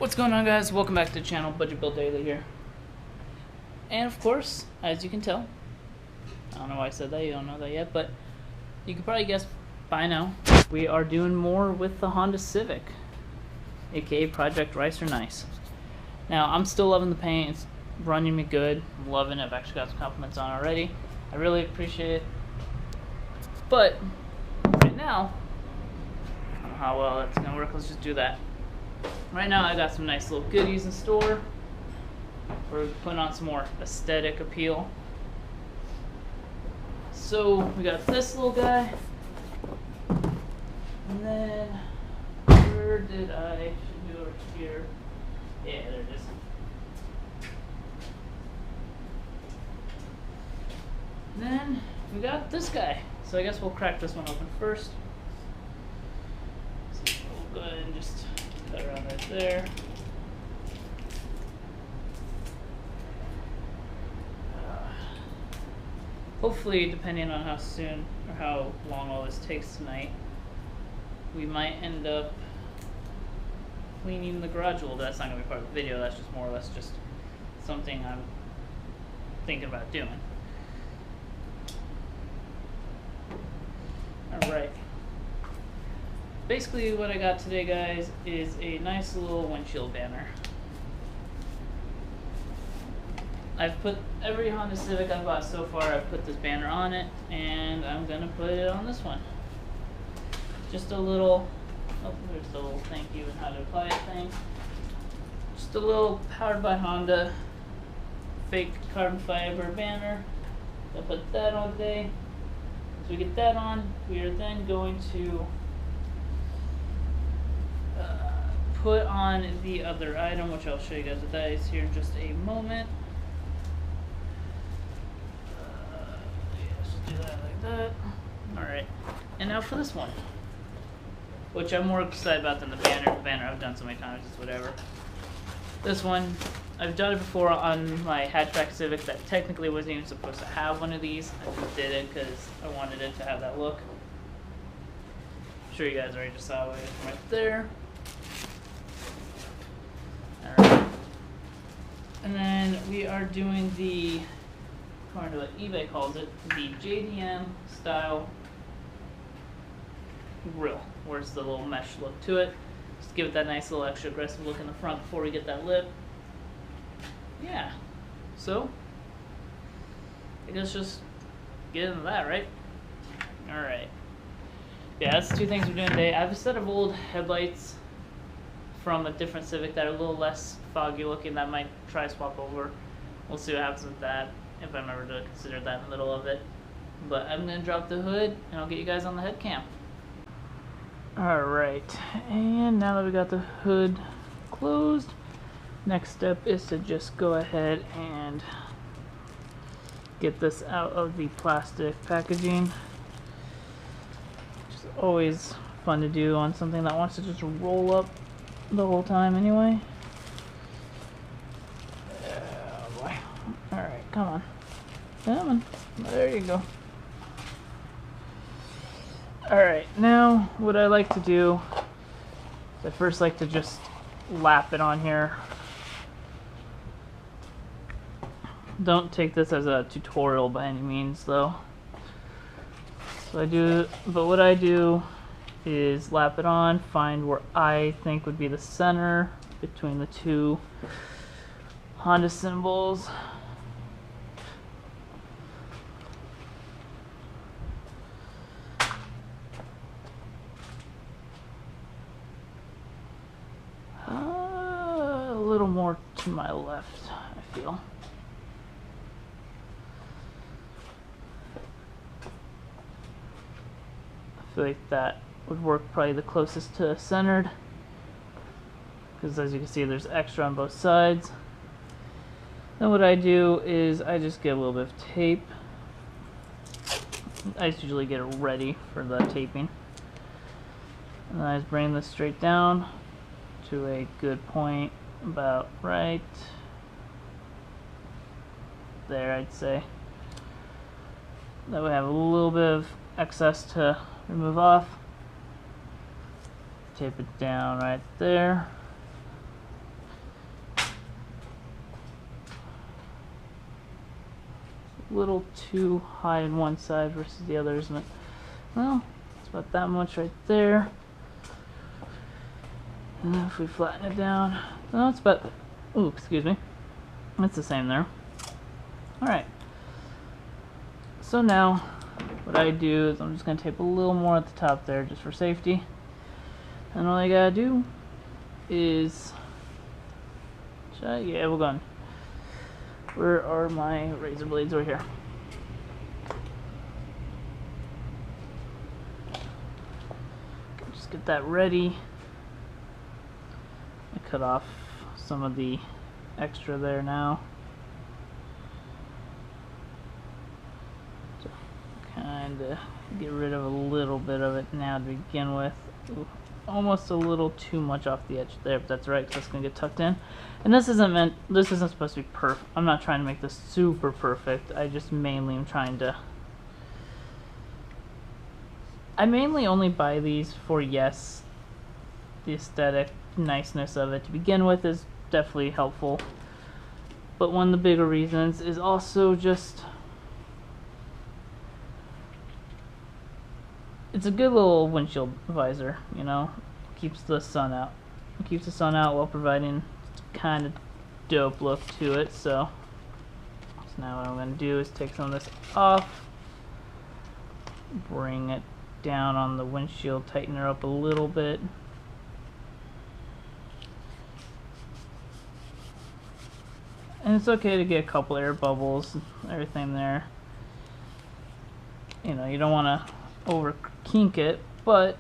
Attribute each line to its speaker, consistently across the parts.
Speaker 1: What's going on, guys? Welcome back to the channel. Budget Build Daily here. And of course, as you can tell, I don't know why I said that, you don't know that yet, but you can probably guess by now, we are doing more with the Honda Civic, aka Project Rice or Nice. Now, I'm still loving the paint. It's running me good. I'm loving it. I've actually got some compliments on it already. I really appreciate it. But right now, I don't know how well that's gonna work. Let's just do that. Right now I got some nice little goodies in store. We're putting on some more aesthetic appeal. So we got this little guy. And then where did I should do over here? Yeah, there it is. Then we got this guy. So I guess we'll crack this one open first. So we'll go ahead and just cut around right there. Hopefully, depending on how soon or how long all this takes tonight, we might end up cleaning the garage a little bit. That's not going to be part of the video. That's just more or less just something I'm thinking about doing. Alright. Basically what I got today, guys, is a nice little windshield banner. I've put every Honda Civic I've bought so far, I've put this banner on it, and I'm gonna put it on this one. Just a little, oh, there's the little thank you and how to apply it thing. Just a little powered by Honda fake carbon fiber banner. I'll put that on today. As we get that on, we are then going to put on the other item, which I'll show you guys what that is here in just a moment. Just do that like that. Alright. And now for this one, which I'm more excited about than the banner. The banner I've done so many times, it's whatever. This one, I've done it before on my hatchback Civic that technically wasn't even supposed to have one of these. I just did it because I wanted it to have that look. I'm sure you guys already just saw it right there. Alright. And then we are doing the, according to what eBay calls it, the JDM style grill, where it's the little mesh look to it. Just give it that nice little extra aggressive look in the front before we get that lip. Yeah. So, I guess just get into that, right? Alright. Yeah, that's the two things we're doing today. I have a set of old headlights from a different Civic that are a little less foggy looking that I might try to swap over. We'll see what happens with that, if I remember to consider that in the middle of it. But I'm going to drop the hood and I'll get you guys on the head cam. Alright, and now that we got the hood closed, next step is to just go ahead and get this out of the plastic packaging. Which is always fun to do on something that wants to just roll up the whole time anyway. Oh boy. Alright, come on. Come on. There you go. Alright, now what I like to do is I first like to just lap it on here. Don't take this as a tutorial by any means though. But what I do is lap it on, find where I think would be the center between the two Honda symbols. A little more to my left, I feel. I feel like that would work probably the closest to centered, because as you can see there's extra on both sides. Then what I do is I just get a little bit of tape. I just usually get it ready for the taping, and then I just bring this straight down to a good point about right there, I'd say. That way I have a little bit of excess to remove off. Tape it down right there. a little too high on one side versus the other, isn't it? Well, it's about that much right there. And then if we flatten it down, no, it's about, ooh, excuse me, it's the same there. Alright, so now what I do is I'm just going to tape a little more at the top there just for safety. And all I gotta do is, yeah, we're going. Where are my razor blades? Over here. Just get that ready. I cut off some of the extra there now. So kinda get rid of a little bit of it now to begin with. Ooh, almost a little too much off the edge there, but that's right, because that's gonna get tucked in. And this isn't supposed to be perfect. I'm not trying to make this super perfect. I just mainly am trying to, I mainly only buy these for, yes, the aesthetic niceness of it to begin with is definitely helpful, but one of the bigger reasons is also just, it's a good little windshield visor, you know, keeps the sun out. It keeps the sun out while providing kind of dope look to it. So now what I'm going to do is take some of this off, bring it down on the windshield, tighten her up a little bit. And it's okay to get a couple air bubbles, everything there. You know, you don't want to over kink it, but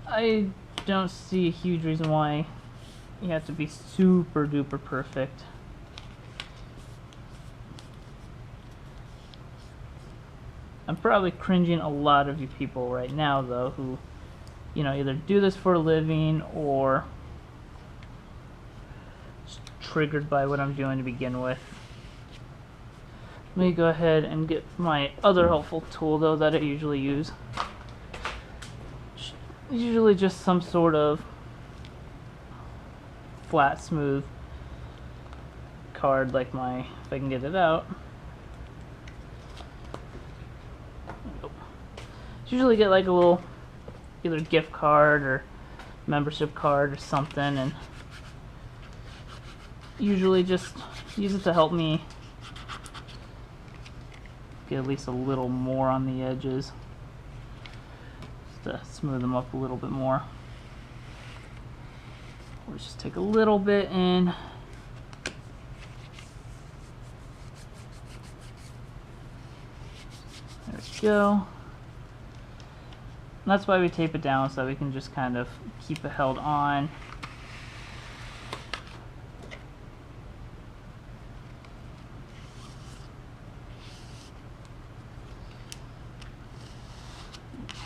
Speaker 1: I don't see a huge reason why you have to be super duper perfect. I'm probably cringing a lot of you people right now though, who, you know, either do this for a living or just triggered by what I'm doing to begin with. Let me go ahead and get my other helpful tool though that I usually use. Usually just some sort of flat, smooth card like my, if I can get it out. Usually get like a little either gift card or membership card or something, and usually just use it to help me get at least a little more on the edges, just to smooth them up a little bit more. Or just take a little bit in. There we go. And that's why we tape it down, so we can just kind of keep it held on.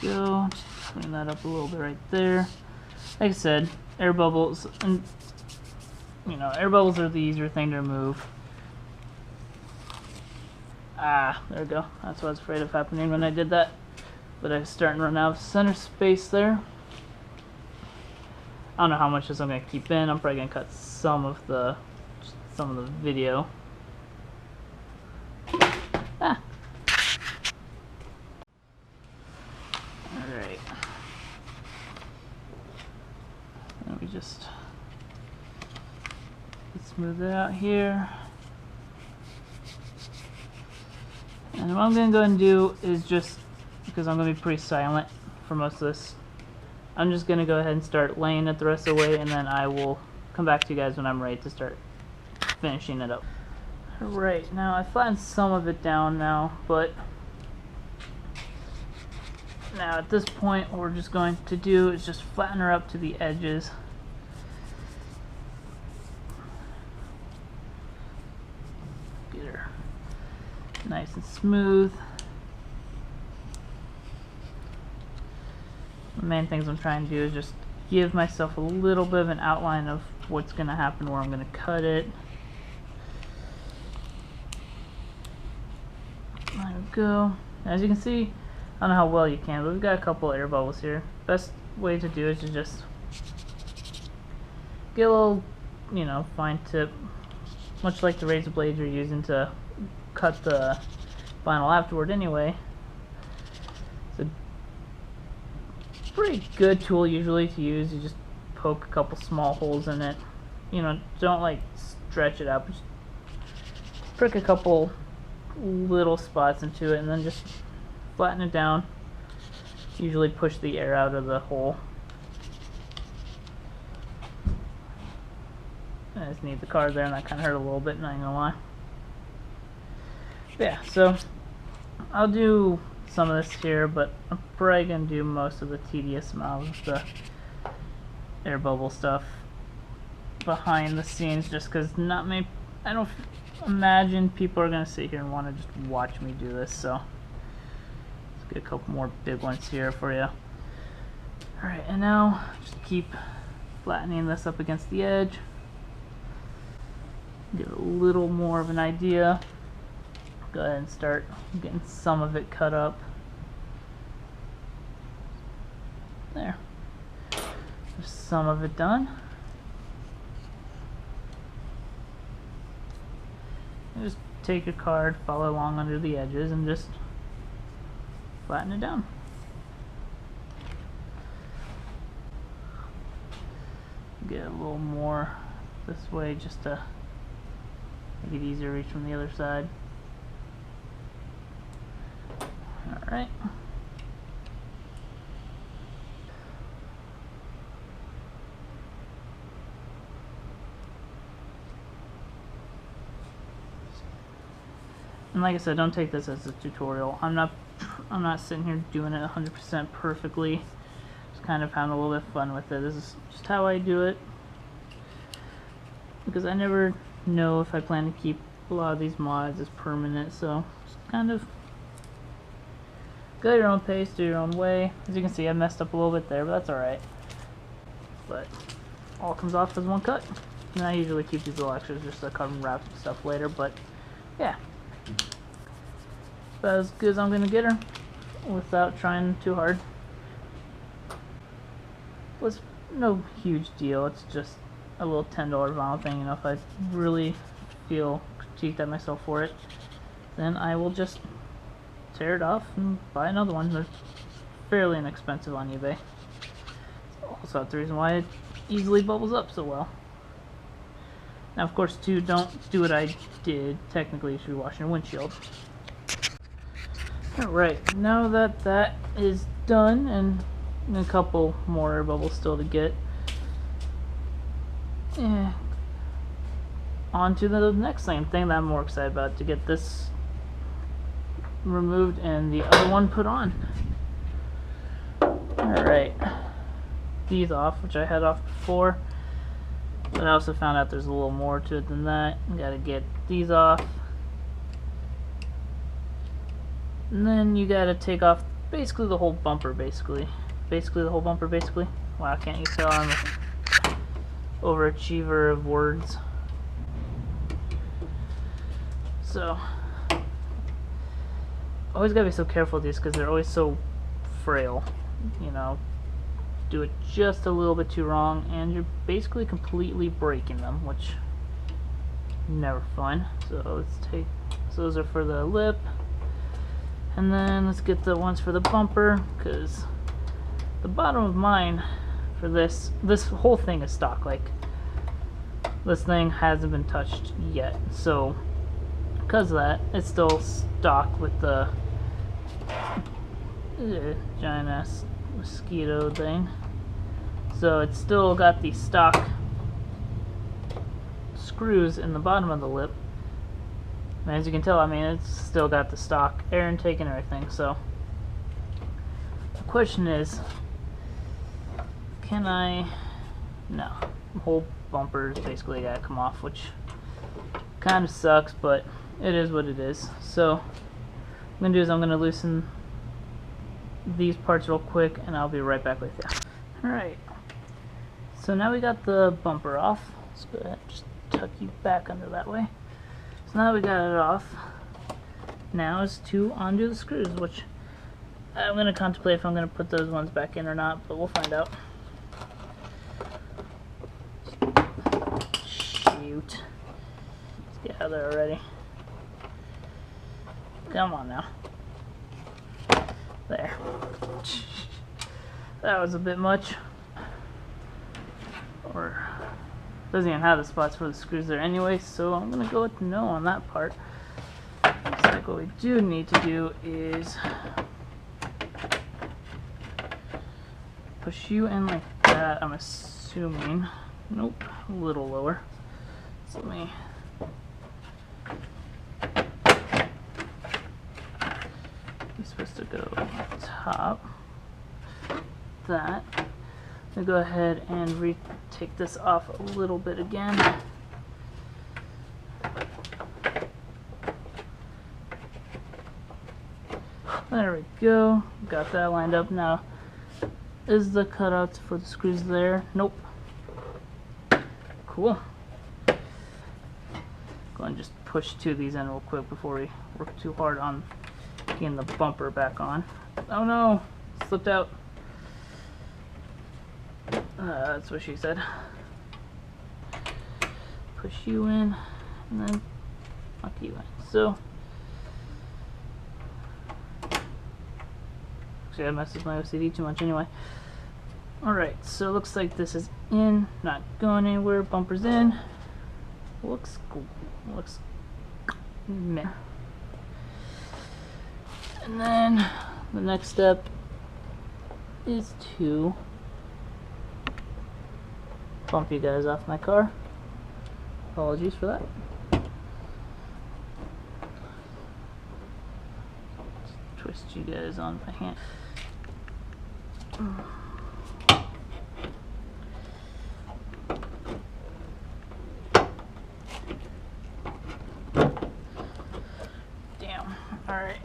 Speaker 1: Go, just clean that up a little bit right there. Like I said, air bubbles, and you know, air bubbles are the easier thing to remove. Ah, there we go. That's what I was afraid of happening when I did that. But I was starting to run out of center space there. I don't know how much this I'm going to keep in. I'm probably going to cut some of the video. Ah. Alright. Let me just smooth it out here. And what I'm going to go ahead and do is just, because I'm going to be pretty silent for most of this, I'm just going to go ahead and start laying it the rest of the way, and then I will come back to you guys when I'm ready to start finishing it up. Alright, now I flattened some of it down now, but now at this point what we're just going to do is just flatten her up to the edges. Get her nice and smooth. The main things I'm trying to do is just give myself a little bit of an outline of what's going to happen, where I'm going to cut it. There we go. As you can see, I don't know how well you can, but we've got a couple air bubbles here. Best way to do it is to just get a little, you know, fine tip much like the razor blades you're using to cut the vinyl afterward anyway. It's a pretty good tool usually to use. You just poke a couple small holes in it. You know, don't like stretch it out, but just prick a couple little spots into it and then just flatten it down. Usually push the air out of the hole. I just need the card there, and that kind of hurt a little bit, not gonna lie. But yeah, so I'll do some of this here, but I'm probably gonna do most of the tedious amount of the air bubble stuff behind the scenes, just because I don't imagine people are gonna sit here and want to just watch me do this. So let's get a couple more big ones here for you. All right, and now just keep flattening this up against the edge. Get a little more of an idea. Go ahead and start getting some of it cut up. There. There's some of it done. And just take your card, follow along under the edges, and just flatten it down. Get a little more this way just to make it easier to reach from the other side. Alright. And like I said, don't take this as a tutorial. I'm not sitting here doing it 100% perfectly. Just kind of having a little bit of fun with it. This is just how I do it, because I never know if I plan to keep a lot of these mods as permanent, so just kind of go at your own pace, do your own way. As you can see, I messed up a little bit there, but that's alright. But all comes off as one cut. And I usually keep these little extras just to cover and wrap stuff later, but yeah. About as good as I'm gonna get her without trying too hard. Was no huge deal. It's just a little $10 vinyl thing. You know, if I really feel critiqued at myself for it, then I will just tear it off and buy another one. They're fairly inexpensive on eBay. Also, that's the reason why it easily bubbles up so well. Now, of course, too, don't do what I did. Technically, you should be washing your windshield. Alright, now that that is done, and a couple more air bubbles still to get, on to the next thing that I'm more excited about, to get this removed and the other one put on. Alright, these off, which I had off before, but I also found out there's a little more to it than that. Gotta get these off. And then you gotta take off basically the whole bumper, basically. Wow, can't you tell I'm an overachiever of words? So, always gotta be so careful with these because they're always so frail. You know, do it just a little bit too wrong and you're basically completely breaking them, which never fun. So let's take, so those are for the lip. And then let's get the ones for the bumper, because the bottom of mine for this whole thing is stock. Like, this thing hasn't been touched yet. So, because of that, it's still stock with the giant ass mosquito thing. So it's still got the stock screws in the bottom of the lip. And as you can tell, I mean, it's still got the stock air intake and everything. So the question is, can I? No, the whole bumper is basically gotta come off, which kind of sucks, but it is what it is. So what I'm gonna do is I'm gonna loosen these parts real quick, and I'll be right back with you. All right. So now we got the bumper off. Let's go ahead and just tuck you back under that way. So now we got it off. Now is to undo the screws, which I'm going to contemplate if I'm going to put those ones back in or not, but we'll find out. Shoot. together already. Come on now. There. That was a bit much. Or doesn't even have the spots for the screws there anyway, so I'm gonna go with no on that part. Looks like what we do need to do is push you in like that, I'm assuming. Nope, a little lower. So let me you're supposed to go on top. That. I'm gonna go ahead and take this off a little bit again. There we go. Got that lined up now. Is the cutouts for the screws there? Nope. Cool. Go and just push two of these in real quick before we work too hard on getting the bumper back on. Oh no! Slipped out. That's what she said. Push you in and then lock you in. So, actually, that messes my OCD too much anyway. Alright, so it looks like this is in, not going anywhere. Bumper's in. Looks cool. Looks meh. And then the next step is to bump you guys off my car. Apologies for that. Just twist you guys on my hand. Damn. Alright.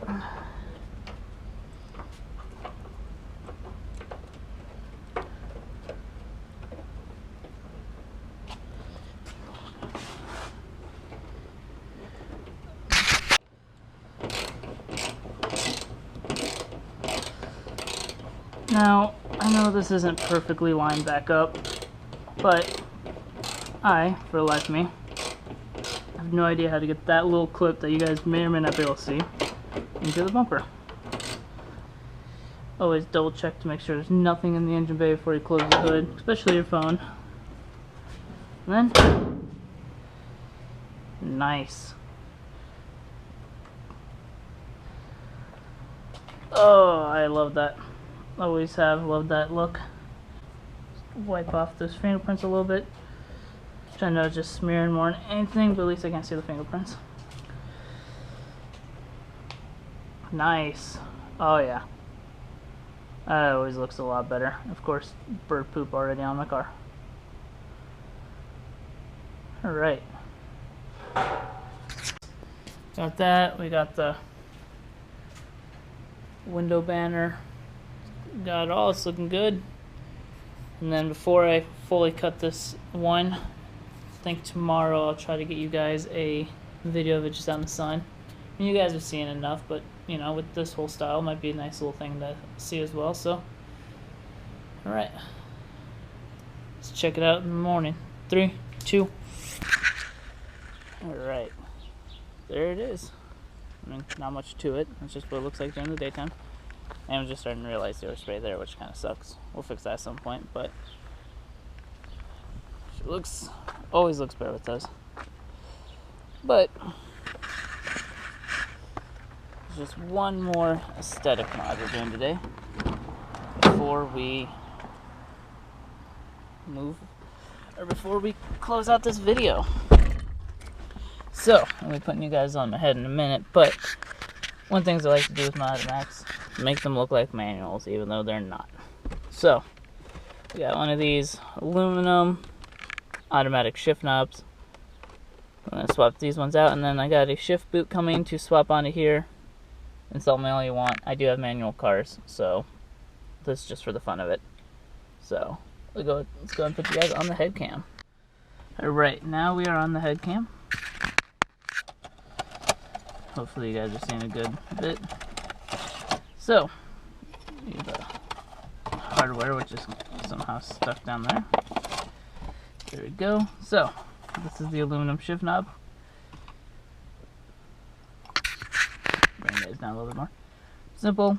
Speaker 1: Now, I know this isn't perfectly lined back up, but I, for the life of me, have no idea how to get that little clip that you guys may or may not be able to see into the bumper. Always double check to make sure there's nothing in the engine bay before you close the hood, especially your phone. And then, nice. Oh, I love that. Always have loved that look. Just wipe off those fingerprints a little bit. Trying to just smearing more than anything, but at least I can't see the fingerprints. Nice. Oh yeah. That always looks a lot better. Of course, bird poop already on my car. Alright. Got that. We got the window banner. Got it all. It's looking good. And then before I fully cut this one, I think tomorrow I'll try to get you guys a video of it just out in the sun. And you guys have seen enough, but you know, with this whole style, it might be a nice little thing to see as well. So, alright. Let's check it out in the morning. 3, 2. Alright. There it is. I mean, not much to it. It's just what it looks like during the daytime. And I'm just starting to realize the overspray there, which kind of sucks. We'll fix that at some point, but it always looks better with those. But there's just one more aesthetic mod we're doing today before we close out this video. So, I'll be putting you guys on my head in a minute, but one thing I like to do with my automatics, make them look like manuals, even though they're not. So, we got one of these aluminum automatic shift knobs. I'm going to swap these ones out, and then I got a shift boot coming to swap onto here. Install me all you want. I do have manual cars, so this is just for the fun of it. So, let's go and put you guys on the head cam. Alright, now we are on the head cam. Hopefully you guys are seeing a good bit. So, the hardware, which is somehow stuck down there. There we go. So, this is the aluminum shift knob. down a little bit more. Simple,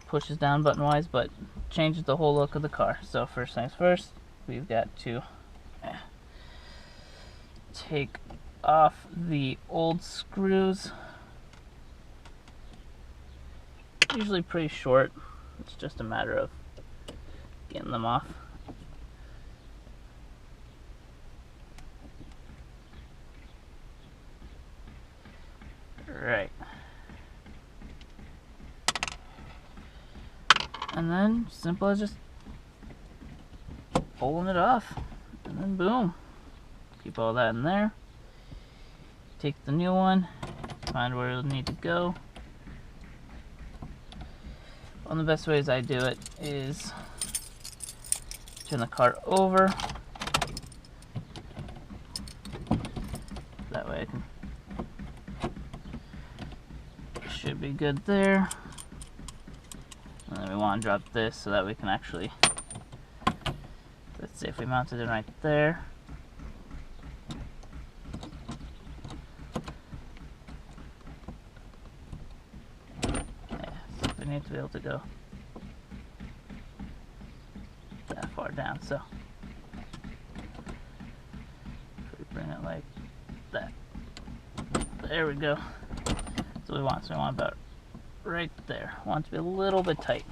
Speaker 1: pushes down button wise, but changes the whole look of the car. So first things first, we've got to take off the old screws. Usually pretty short. It's just a matter of getting them off. Right. And then simple as just pulling it off, and then boom, keep all that in there. Take the new one, find where it'll need to go. One of the best ways I do it is turn the car over. That way I can, should be good there. And then we want to drop this so that we can actually, let's see if we mounted it right there. Yeah, so we need to be able to go that far down, so if we bring it like that, there we go. That's what we want. So we want about right there. Want it to be a little bit tight.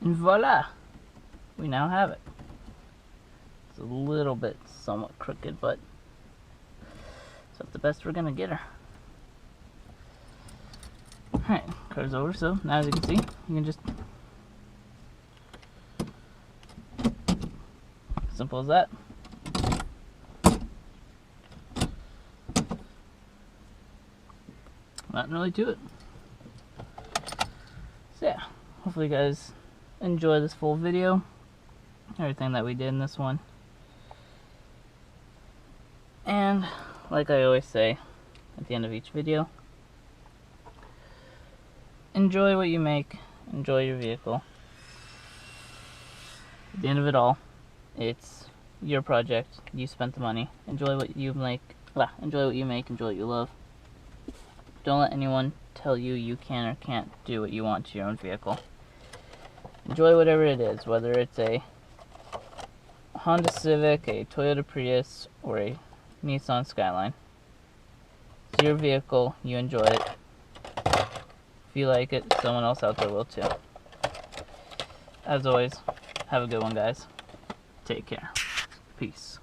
Speaker 1: And voila! We now have it. It's a little bit somewhat crooked, but that's the best we're gonna get her. Alright, car's over, so now as you can see, you can just, simple as that. Nothing really to it. So yeah, hopefully you guys enjoy this full video, everything that we did in this one. And like I always say at the end of each video, enjoy what you make, enjoy your vehicle. At the end of it all, it's your project, you spent the money, enjoy what you make, enjoy what you make, enjoy what you love. Don't let anyone tell you you can or can't do what you want to your own vehicle. Enjoy whatever it is, whether it's a Honda Civic, a Toyota Prius, or a Nissan Skyline. It's your vehicle, you enjoy it. If you like it, someone else out there will too. As always, have a good one, guys. Take care. Peace.